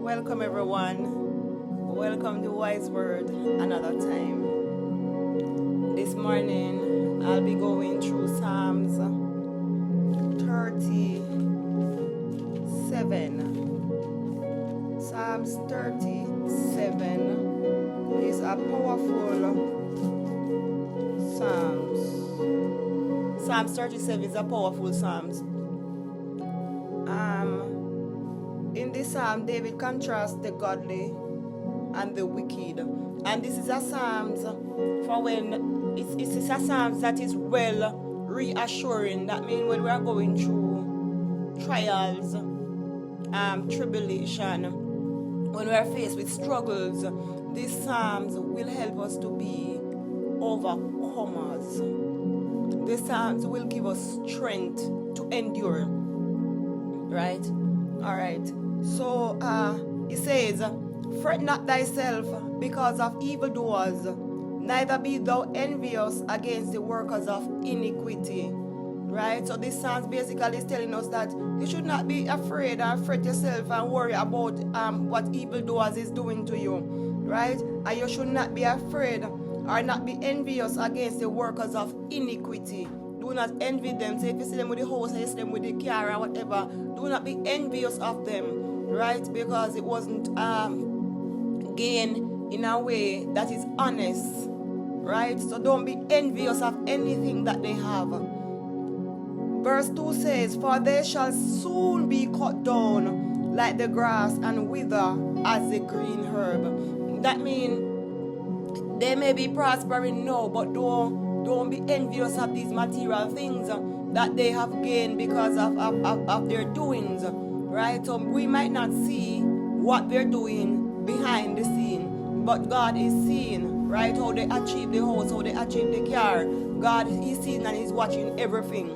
Welcome everyone. Welcome to Wise Word another time. This morning I'll be going through Psalms 37. Psalms 37 is a powerful Psalms. Psalms 37 is a powerful Psalms. In this psalm, David contrasts the godly and the wicked. And this is a psalm for when it's a psalm that is well reassuring. That means when we are going through trials, tribulation, when we are faced with struggles, these psalms will help us to be overcomers. These psalms will give us strength to endure. Right? All right. So it says, fret not thyself because of evildoers, neither be thou envious against the workers of iniquity. Right? So this psalm basically is telling us that you should not be afraid or fret yourself and worry about what evildoers is doing to you. Right? And you should not be afraid or not be envious against the workers of iniquity. Do not envy them. Say if you see them with the house or you see them with the car or whatever, do not be envious of them, right? Because it wasn't gained in a way that is honest, right? So don't be envious of anything that they have. Verse 2 says, for they shall soon be cut down like the grass and wither as the green herb. That means they may be prospering now, but don't be envious of these material things that they have gained because of their doings, right? So we might not see what they're doing behind the scene, but God is seeing, right? How they achieve the house, how they achieve the car. God is seeing and He's watching everything,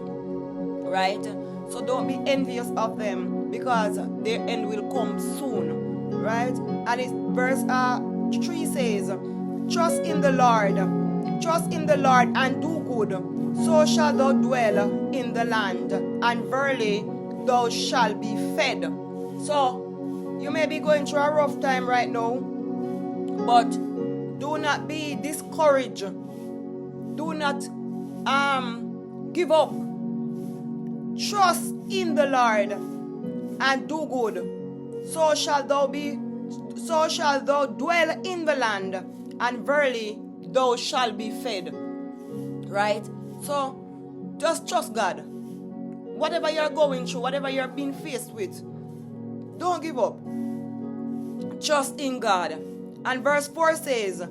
right? So don't be envious of them because their end will come soon, right? And it's verse 3 says, trust in the Lord and do good, so shall thou dwell in the land, and verily thou shalt be fed. So you may be going through a rough time right now, but do not be discouraged. Do not give up. Trust in the Lord and do good, so shall thou dwell in the land, and verily thou shalt be fed. Right? So just trust God. Whatever you're going through, whatever you're being faced with, don't give up. Trust in God. And verse 4 says,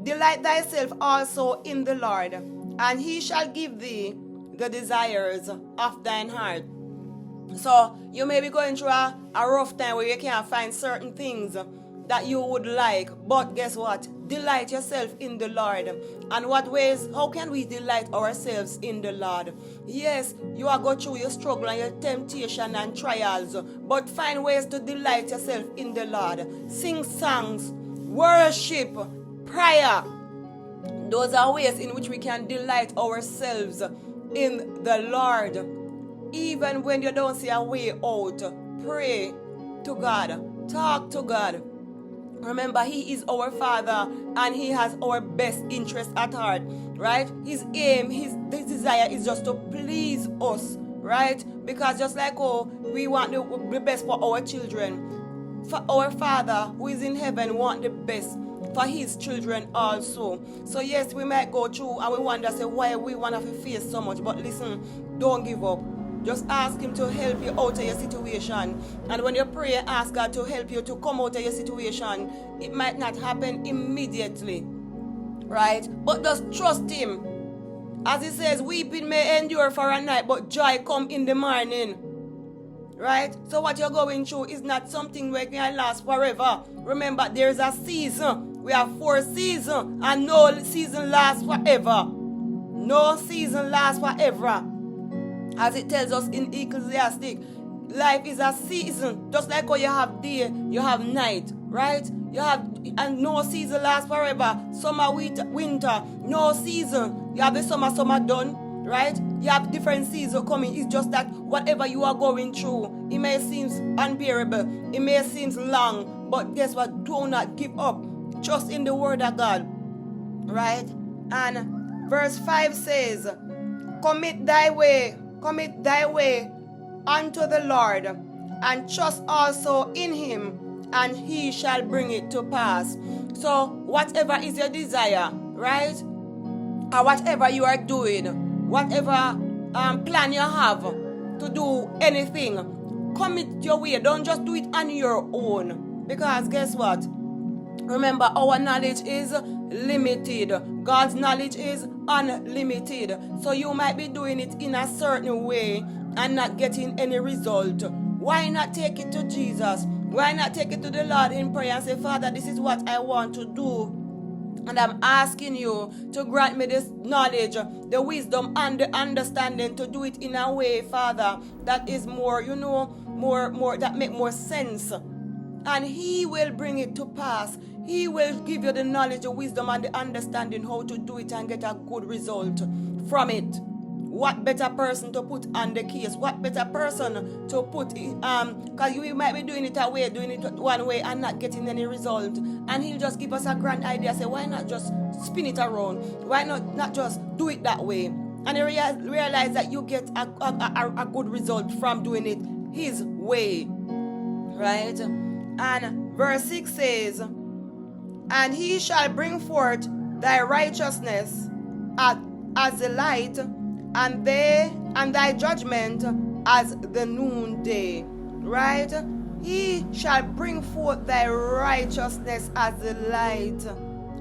delight thyself also in the Lord, and He shall give thee the desires of thine heart. So you may be going through a rough time where you can't find certain things that you would like, but guess what? Delight yourself in the Lord. And what ways? How can we delight ourselves in the Lord? Yes, you are going through your struggle and your temptation and trials, but find ways to delight yourself in the Lord. Sing songs, worship, prayer. Those are ways in which we can delight ourselves in the Lord. Even when you don't see a way out, pray to God. Talk to God. Remember, He is our Father and He has our best interest at heart, right? His aim, His desire is just to please us, right? Because just like we want the best for our children, for our Father who is in heaven want the best for His children also. So yes, we might go through and we wonder, say, why we want to face so much, but listen, don't give up. Just ask Him to help you out of your situation. And when you pray, ask God to help you to come out of your situation. It might not happen immediately, right? But just trust Him. As He says, weeping may endure for a night, but joy come in the morning, right? So what you're going through is not something that can last forever. Remember, there's a season. We have 4 seasons, and no season lasts forever. No season lasts forever. As it tells us in Ecclesiastic, life is a season. Just like how you have day, you have night, right? And no season lasts forever. Summer, winter, no season. You have the summer done, right? You have different seasons coming. It's just that whatever you are going through, it may seem unbearable, it may seem long, But guess what? Do not give up. Trust in the word of God. Right? And verse 5 says, commit thy way unto the Lord, and trust also in him, and he shall bring it to pass. So whatever is your desire, right? Or whatever you are doing, whatever plan you have to do anything, commit your way. Don't just do it on your own. Because guess what? Remember, our knowledge is limited. God's knowledge is unlimited. So you might be doing it in a certain way and not getting any result. Why not take it to Jesus? Why not take it to the Lord in prayer and say, Father, this is what I want to do, and I'm asking you to grant me this knowledge, the wisdom and the understanding to do it in a way, Father, that is more, more that make more sense. And he will bring it to pass. He will give you the knowledge, the wisdom, and the understanding how to do it and get a good result from it. What better person to put on the case? What better person to put in, because you might be doing it one way and not getting any result. And he'll just give us a grand idea. Say, why not just spin it around? Why not just do it that way? And you realize that you get a good result from doing it his way. Right? And verse 6 says, and he shall bring forth thy righteousness as the light, and thy judgment as the noonday. Right? He shall bring forth thy righteousness as the light,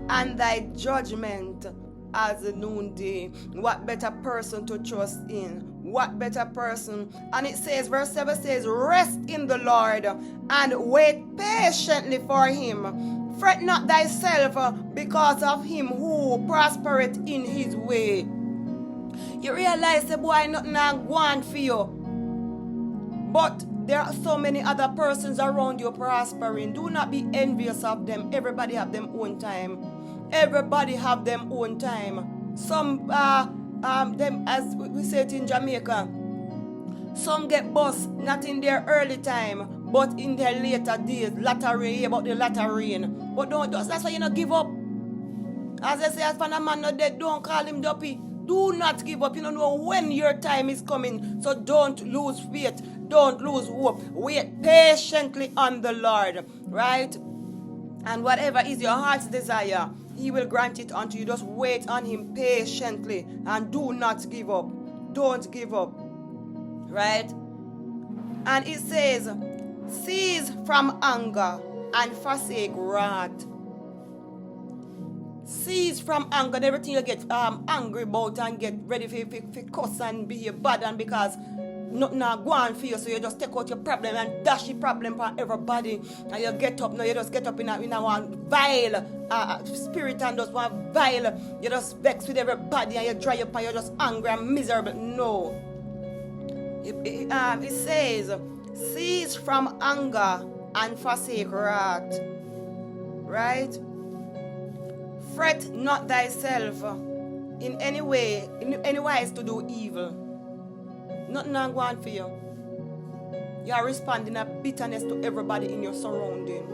and thy judgment as the noonday. What better person to trust in? What better person? And it says, verse 7 says, rest in the Lord and wait patiently for him. Fret not thyself because of him who prospereth in his way. You realize the boy nothing going for you. But there are so many other persons around you prospering. Do not be envious of them. Everybody have them own time. Everybody have them own time. Some them, as we say it in Jamaica, some get bus not in their early time, but in their later days. Latter about the latter rain. But that's why you not give up. As I say, as for a man not dead, don't call him duppy. Do not give up. You don't know when your time is coming. So don't lose faith. Don't lose hope. Wait patiently on the Lord. Right? And whatever is your heart's desire, he will grant it unto you. Just wait on him patiently. And do not give up. Don't give up. Right? And it says, cease from anger and forsake wrath. Cease from anger and everything you get angry about and get ready for cuss and behave bad, and because nothing go on for you, so you just take out your problem and dash the problem for everybody, and you get up now, you just get up in a one vile spirit and just one vile, you just vex with everybody and you dry up and you're just angry and miserable. No. It says, cease from anger and forsake wrath. Right? Fret not thyself in any way, in any wise to do evil. Nothing going on for you. You are responding a bitterness to everybody in your surrounding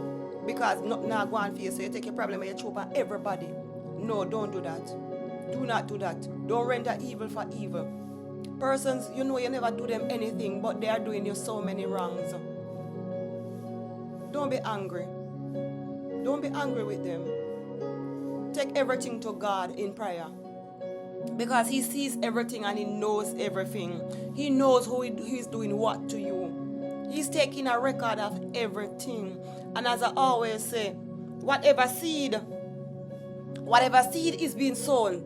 because nothing going on for you. So you take your problem and you throw on everybody. No, don't do that. Do not do that. Don't render evil for evil. Persons, you know you never do them anything, but they are doing you so many wrongs. Don't be angry. Don't be angry with them. Take everything to God in prayer. Because he sees everything and he knows everything. He knows who he's doing what to you. He's taking a record of everything. And as I always say, whatever seed is being sown,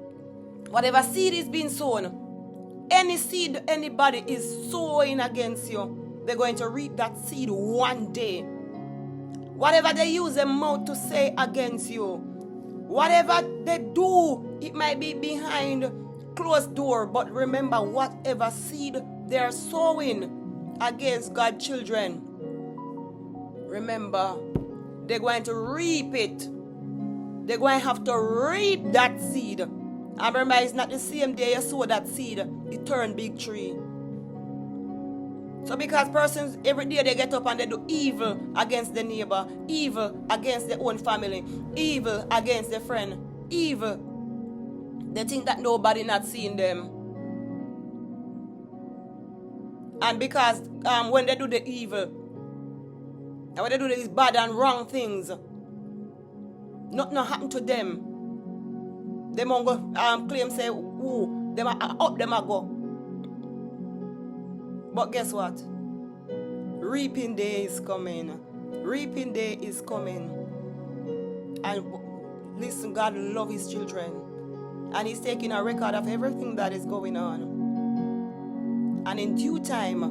any seed anybody is sowing against you, they're going to reap that seed one day. Whatever they use their mouth to say against you, whatever they do, it might be behind closed door, but remember, whatever seed they're sowing against God's children, remember, they're going to reap it. They're going to have to reap that seed. And remember, it's not the same day you sow that seed, it turned big tree. So because persons every day they get up and they do evil against the neighbor, evil against their own family, evil against their friend, evil, they think that nobody not seeing them. And because when they do the evil, and when they do these bad and wrong things, nothing happen to them. They won't go claim say, "Ooh, them up them a go." But guess what? Reaping day is coming. Reaping day is coming. And listen, God loves His children, and He's taking a record of everything that is going on. And in due time,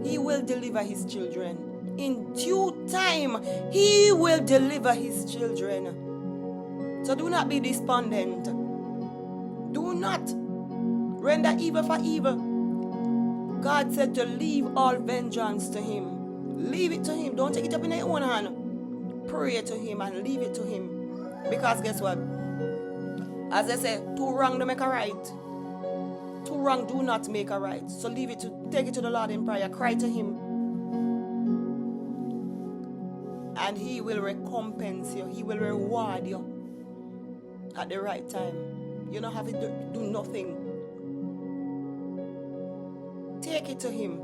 He will deliver His children. In due time, He will deliver His children. So do not be despondent. Do not render evil for evil. God said to leave all vengeance to Him. Leave it to Him. Don't take it up in your own hand. Pray to Him and leave it to Him. Because guess what? As I say, two wrong to make a right. Two wrong do not make a right. So take it to the Lord in prayer. Cry to Him. And He will recompense you. He will reward you at the right time. You don't have to do nothing. Take it to Him.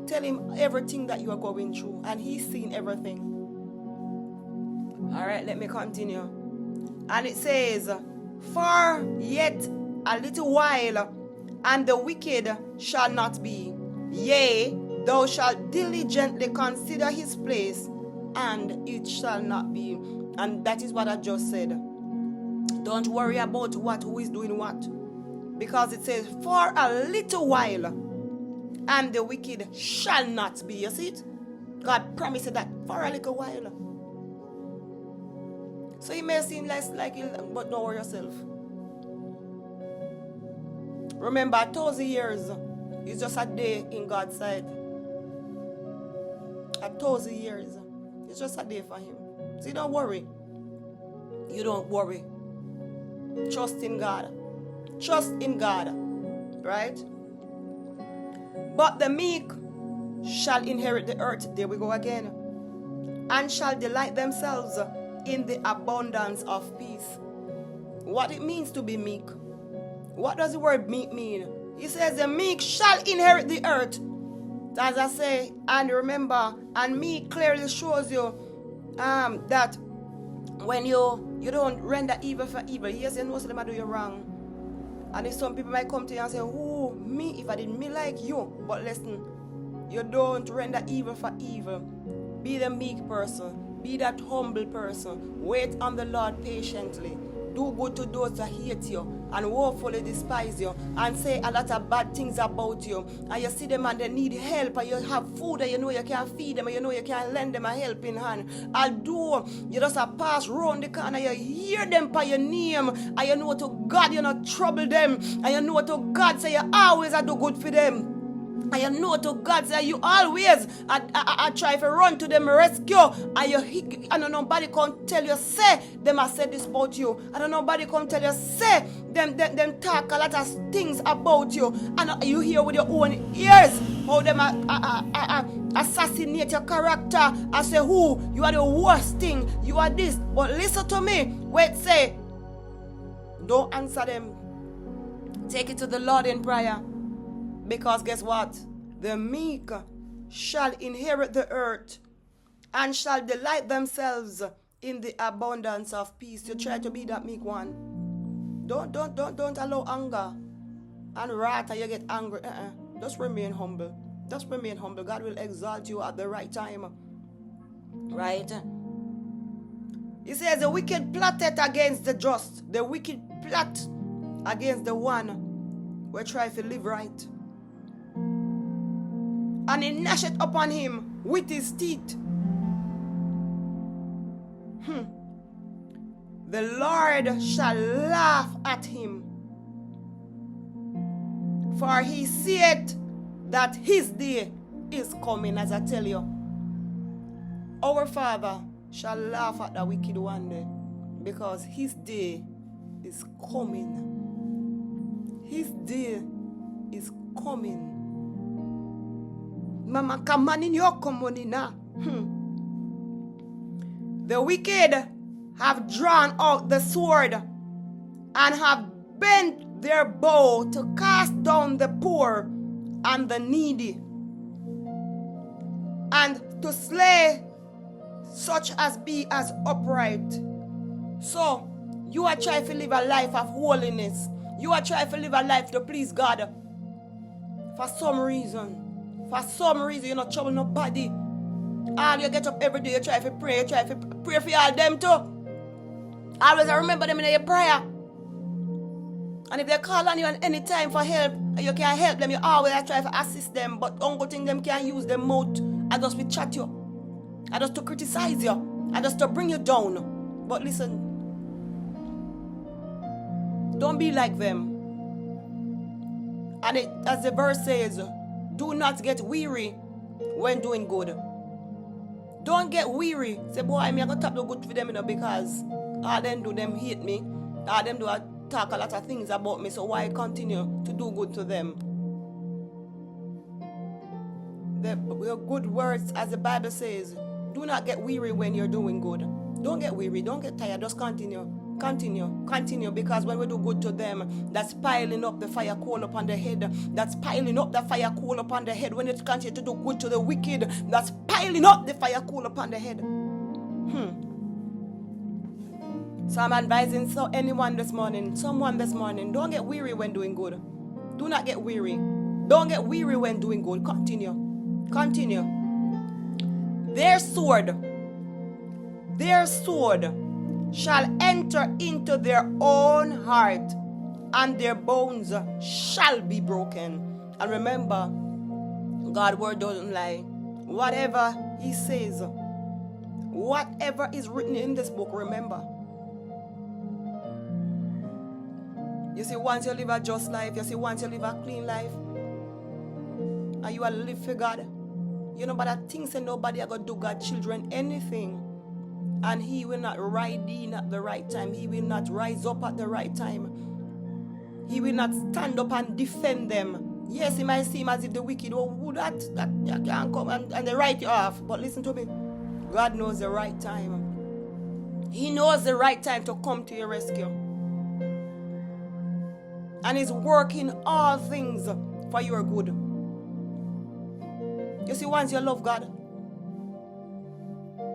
Tell Him everything that you are going through, and He's seen everything. Alright, let me continue. And it says, "For yet a little while, and the wicked shall not be. Yea, thou shalt diligently consider his place, and it shall not be." And that is what I just said. Don't worry about who is doing what. Because it says, "For a little while, and the wicked shall not be." You see it? God promised that for a little while. So it may seem less like it, but don't worry yourself. Remember, 1,000 years is just a day in God's sight. 1,000 years is just a day for Him. So you don't worry. You don't worry. Trust in God. Trust in God. Right? "But the meek shall inherit the earth." There we go again. "And shall delight themselves in the abundance of peace." What it means to be meek. What does the word meek mean? He says the meek shall inherit the earth. As I say, and remember, and meek clearly shows you that when you don't render evil for evil. Yes, you know some do you wrong. And if some people might come to you and say, "Oh, me, if I did me like you." But listen, you don't render evil for evil. Be the meek person. Be that humble person. Wait on the Lord patiently. Do good to those that hate you and woefully despise you and say a lot of bad things about you. And you see them and they need help, and you have food and you know you can't feed them, and you know you can't lend them a helping hand. Although you just pass round the corner, you hear them by your name, and you know to God you not trouble them, and you know to God say you always do good for them. And you know to God say you always I try to run to them rescue, and I don't nobody can tell you say them I said this about you. I don't nobody can tell you say them talk a lot of things about you, and you hear with your own ears how them assassinate your character and say who you are the worst thing, you are this. But listen to me, wait, say don't answer them. Take it to the Lord in prayer. Because guess what? The meek shall inherit the earth and shall delight themselves in the abundance of peace. You try to be that meek one. Don't allow anger and wrath and you get angry. Just remain humble. Just remain humble. God will exalt you at the right time. Right? He says the wicked plotted against the just. The wicked plot against the one who try to live right. And he gnasheth upon him with his teeth. The Lord shall laugh at him, for he seeth that his day is coming. As I tell you, our Father shall laugh at the wicked one day, because his day is coming. His day is coming. Mama kamani nyokomonina. The wicked have drawn out the sword and have bent their bow to cast down the poor and the needy, and to slay such as be as upright. So, you are trying to live a life of holiness. You are trying to live a life to please God. For some reason, you're not trouble nobody. And you get up every day, you try to pray for all them too. Always remember them in your prayer. And if they call on you at any time for help, and you can't help them, you always try to assist them. But uncle think them can't use them mouth and just to chat you, and just to criticize you, and just to bring you down. But listen, don't be like them. And as the verse says, do not get weary when doing good. Don't get weary. Say, boy, I'm going to tap the good for them, because all them do, them hate me. All them do talk a lot of things about me, so why continue to do good to them? The good words, as the Bible says, do not get weary when you're doing good. Don't get weary, don't get tired, just continue, because when we do good to them, that's piling up the fire coal upon the head. That's piling up the fire coal upon the head. When you continue to do good to the wicked, that's piling up the fire coal upon the head. So I'm advising someone this morning, don't get weary when doing good. Do not get weary. Don't get weary when doing good. Continue. Their sword shall enter into their own heart, and their bones shall be broken. And remember, God's word doesn't lie. Whatever he says, whatever is written in this book, remember. You see, once you live a just life, you see, once you live a clean life, and you are live for God, you know, but I think say nobody are going to do God's children anything. And he will not ride in at the right time. He will not rise up at the right time. He will not stand up and defend them. Yes, it might seem as if the wicked, that can't come and they write you off. But listen to me. God knows the right time. He knows the right time to come to your rescue. And he's working all things for your good. You see, once you love God,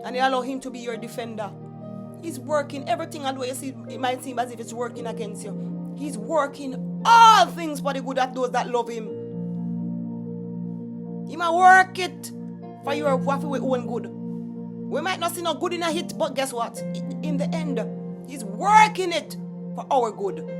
and you allow him to be your defender, he's working everything, although you see it might seem as if it's working against you. He's working all things for the good of those that love him. He might work it for your own good. We might not see no good in a hit, but guess what? In the end, he's working it for our good.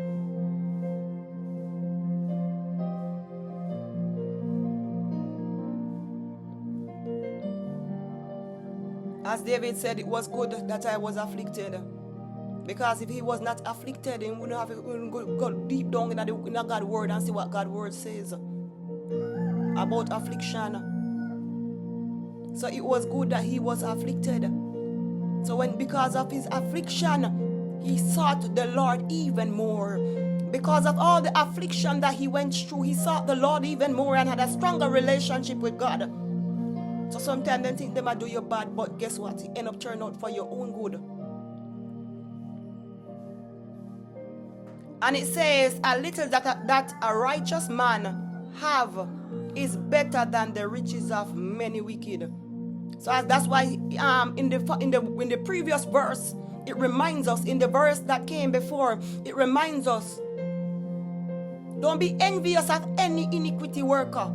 As David said, it was good that I was afflicted. Because if he was not afflicted, he wouldn't have go deep down in God's word and see what God's word says about affliction. So it was good that he was afflicted. So because of his affliction, he sought the Lord even more. Because of all the affliction that he went through, he sought the Lord even more and had a stronger relationship with God. So sometimes they think they might do you bad, but guess what? It end up turning out for your own good. And it says, a little that a righteous man have is better than the riches of many wicked. So that's why in the previous verse, it reminds us, in the verse that came before, it reminds us, don't be envious of any iniquity worker.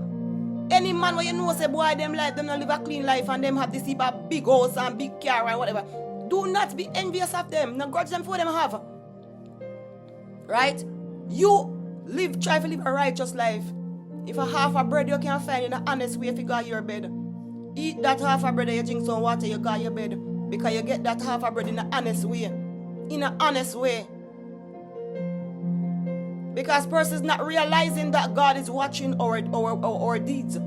Any man where you know say, boy, them life, them not live a clean life and them have this big house and big car and whatever. Do not be envious of them. Not grudge them for what them have. Right? You try to live a righteous life. If a half a bread you can find in an honest way if you go to your bed, eat that half a bread and you drink some water, you go to your bed. Because you get that half a bread in an honest way. In an honest way. Because persons not realizing that God is watching our deeds.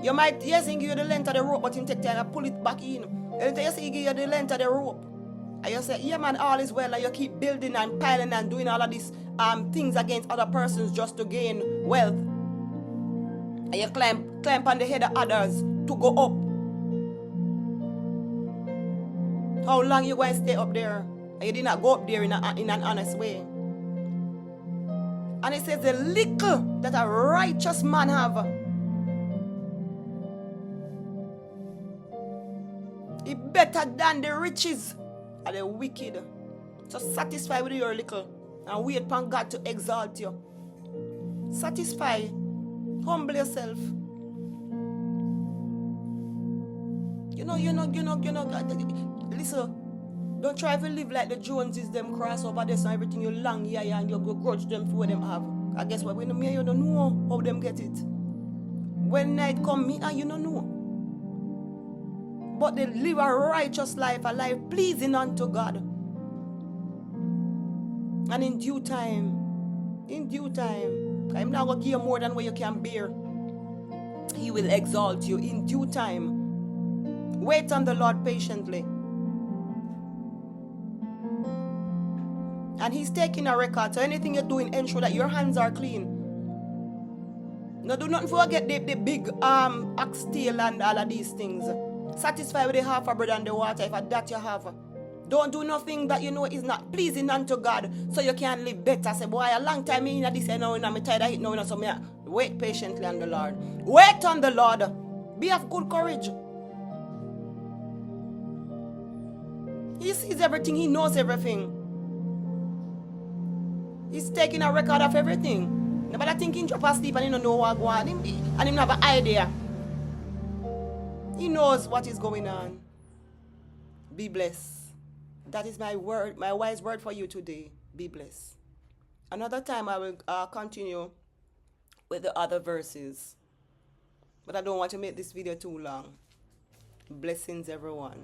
You might, yes, he give you the length of the rope, but he take time and pull it back in. And you say he give you the length of the rope. And you say, yeah man, all is well, and you keep building and piling and doing all of this. things against other persons just to gain wealth. And you climb on the head of others to go up. How long you going to stay up there? And you did not go up there in an honest way. And it says the little that a righteous man have, it better than the riches of the wicked. So satisfy with your little and wait upon God to exalt you. Satisfy. Humble yourself. Listen, don't try to live like the Joneses, them cross over this and everything you long here and you go grudge them for what them have. I guess what, when you don't know how them get it. When night come, me and you don't know. But they live a righteous life, a life pleasing unto God. And in due time, I'm not going to give you more than what you can bear. He will exalt you in due time. Wait on the Lord patiently. And He's taking a record. So anything you're doing, ensure that your hands are clean. No, do not forget the big oxtail and all of these things. Satisfy with the half a bread and the water if that you have. Don't do nothing that you know is not pleasing unto God, so you can live better. Say, boy, a long time in this, and I'm tired of it now, so wait patiently on the Lord. Wait on the Lord. Be of good courage. He sees everything. He knows everything. He's taking a record of everything. Nobody thinking drop asleep and he don't know what going on. And he don't have an idea. He knows what is going on. Be blessed. That is my word, my wise word for you today. Be blessed. Another time I will continue with the other verses. But I don't want to make this video too long. Blessings, everyone.